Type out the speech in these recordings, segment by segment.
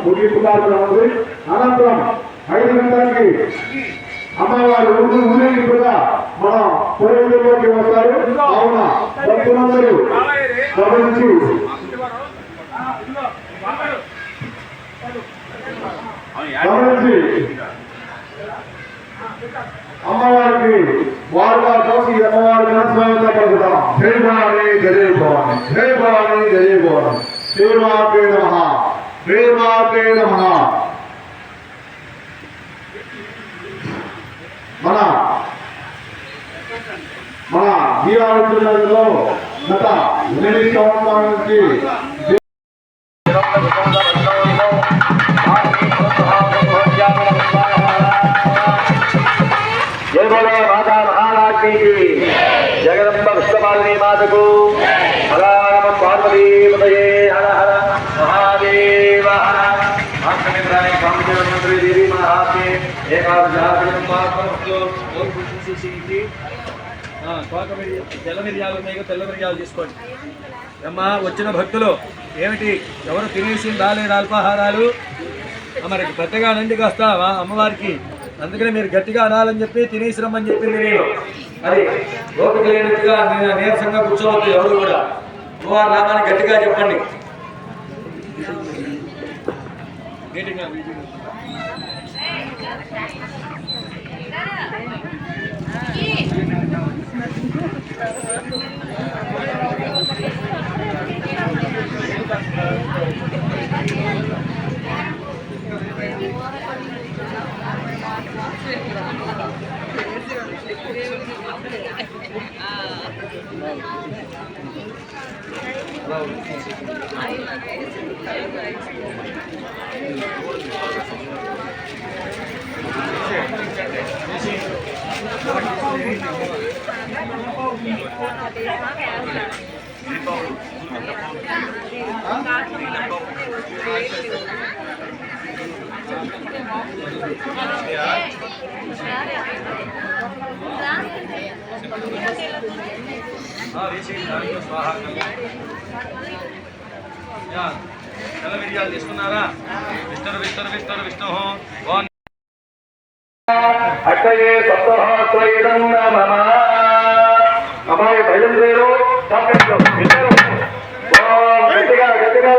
ముగింపుదారు అనంతరం 5 గంటలకి అమ్మవారు ఊరేగింపుగా మన పురోహితుల్లోకి వస్తారు. కావున భక్తులందరూ గమనించి అమ్మవారికి వారుగా చూసి అమ్మవారికి స్వాగతం పలుకుతాం. జై భవాని జయ భవాని జయ భవాని జయ భవాని శ్రీమాతే నమః శ్రీమాతే నమః. మన జీవావృత్తులలో గత 8 సంవత్సరాల నుంచి జగదంబ విశ్వపాలిని మాతకు పార్వతీ హర హర మహాదేవ మంత్రి దేవి మహాత్మే తెల్ల మిరియాలు ఉన్నాయి, తెల్ల మిరియాలు తీసుకోండి అమ్మా. వచ్చిన భక్తులు ఏమిటి ఎవరు తినేసి రాలేదు అల్పాహారాలు, మరి పెద్దగా అనండి కాస్తావా అమ్మవారికి, అందుకనే మీరు గట్టిగా అనాలని చెప్పి తినేసి రమ్మని చెప్పింది నేను. మరి ఓపిక లేనట్టుగా నీరసంగా కూర్చోవద్దు ఎవరు కూడా. అమ్మవారి నామాన్ని గట్టిగా చెప్పండి. తెల్ల మిరియాలు తీసుకున్నారా? విష్ణు విష్ణు విష్ణు విష్ణు అక్కడే సప్తహాస్వైదం నమః. అమ్మాయి భయం లేరు గట్టిగా గట్టిగా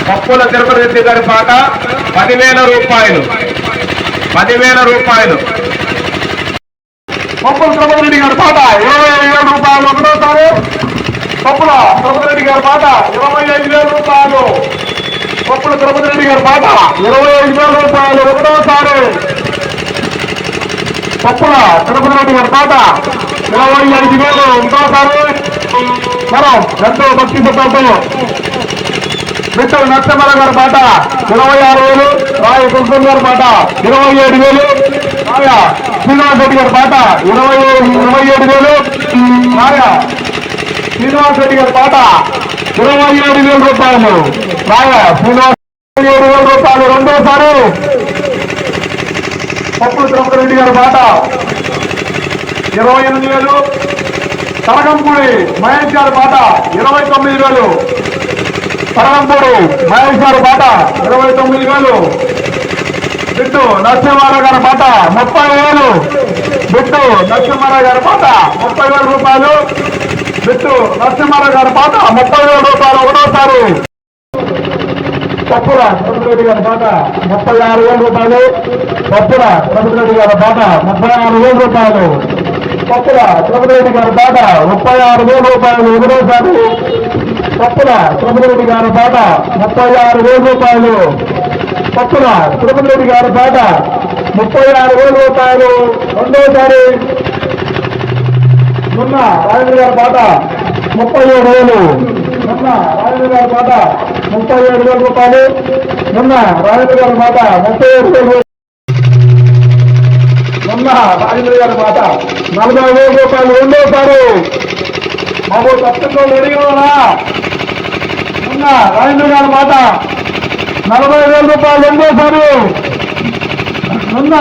పప్పుల తిరుపతి రెడ్డి గారి పాట 10,000 రూపాయలు. 10,000 రూపాయలు. పప్పుల తిరుపతి రెడ్డి గారి పాట 25,000 రూపాయలు ఒకటోసారి. పప్పుల తిరుపతి రెడ్డి గారి పాట 25,000 రూపాయలు. పప్పుల తిరుపతి రెడ్డి గారి పాట 25,000 రూపాయలు ఒకటోసారి. పప్పుల తిరుపతి రెడ్డి గారి పాట 25,000 ఒకటోసారి. మనం ఎంతో భక్తి శ్రద్ధలతో మిట్టల నరసింహ గారి పాట 26,000. రాయ కుంకుమ గారి పాట 27,000. రాయ శ్రీనివాస్ రెడ్డి గారి పాట 27,000. రాయ శ్రీనివాస్ రెడ్డి గారి పాట 27,000 రూపాయలు. రాయ శ్రీనివాస్ 27,000 రూపాయలు రెండోసారి. పప్పుల తిరుపతి రెడ్డి గారి పాట 28,000. తరగంపూడి మహేష్ గారి పాట 29,000. తరగంపూడి మహేష్ గారి పాట 29,000. బిట్టు నరసింహారావు గారి పాట 30,000. బిట్టు నరసింహారావు గారి పాట 30,000 రూపాయలు. బిట్టు నరసింహారావు గారి పాట 30,000 రూపాయలు. ఒకటోసారి పప్పుల ప్రభుత్వ గారి పాట 36,000 రూపాయలు. పప్పుల ప్రభుత్వ గారి పాట 36,000 రూపాయలు. పప్పుల ప్రభుత్వ గారి పాట 36,000 రూపాయలు. ఒకటోసారి పప్పుల ప్రభుత్వ గారి పాట 36,000 రూపాయలు. పప్పుల ప్రభుత్వ గారి పాట 36,000 రూపాయలు. రెండోసారి మొన్న రాజేంద్ర గారి పాట 37,000. మొన్న రాజేంద్ర గారి పాట 37,000 రూపాయలు. మొన్న రాజేంద్ర గారి పాట 37,000. మొన్న రాజేంద్ర గారి పాట 40,000 రూపాయలు. రెండోసారి బాబు తప్పకుండా రెడీగా ఉన్నా. మొన్న రాజేంద్ర గారి పాట 40,000 రూపాయలు. రెండోసారి మొన్న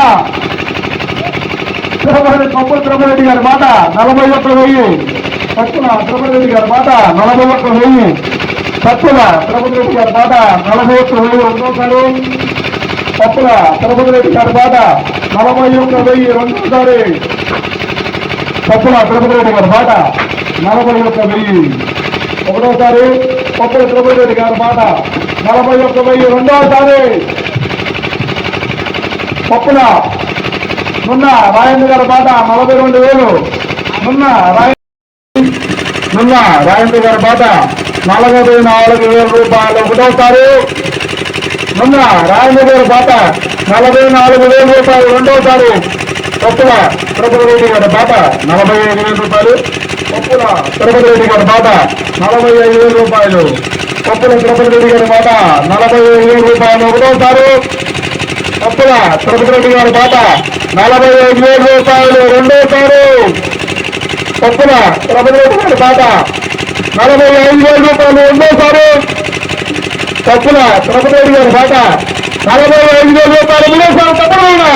పప్పుల తిరుమలరెడ్డి గారి మాట 41,000. పప్పుల తిరుమలరెడ్డి గారి మాట 41,000. పప్పుల తిరుమలరెడ్డి గారి మాట 41,000. రెండోసారి పప్పుల తిరుమలరెడ్డి గారి మాట 41,000. రెండోసారి పప్పుల తిరుమలరెడ్డి గారి మాట 41,000. ఒకటోసారి పప్పుల తిరుమలరెడ్డి గారి మాట 41,000. రెండోసారి పప్పుల మొన్న రాజేంద్ర గారి పాట 42,000. మొన్న రాజేంద్ర గారి పాట 44,000 రూపాయలు. ఒకటోసారి మొన్న రాజేంద్ర గారి పాట 44,000 రూపాయలు. రెండోసారి పప్పుల తిరుపతిరెడ్డి గారి పాట 45,000 రూపాయలు. పప్పుల తిరుపతిరెడ్డి గారి పాట 45,000 రూపాయలు. పప్పుల తిరుపతిరెడ్డి గారి పాట 45,000 రూపాయలు. ఒకటోసారి పప్పుల తిరుపతిరెడ్డి గారి పాట 45,000 రూపాయలు. రెండోసారి పప్పుల తిరుపతిరెడ్డి గారి పాట 45,000 రూపాయలు. రెండోసారి పప్పుల తిరుపతిరెడ్డి గారి పాట 45,000 రూపాయలు. మూడోసారి తప్పకుండా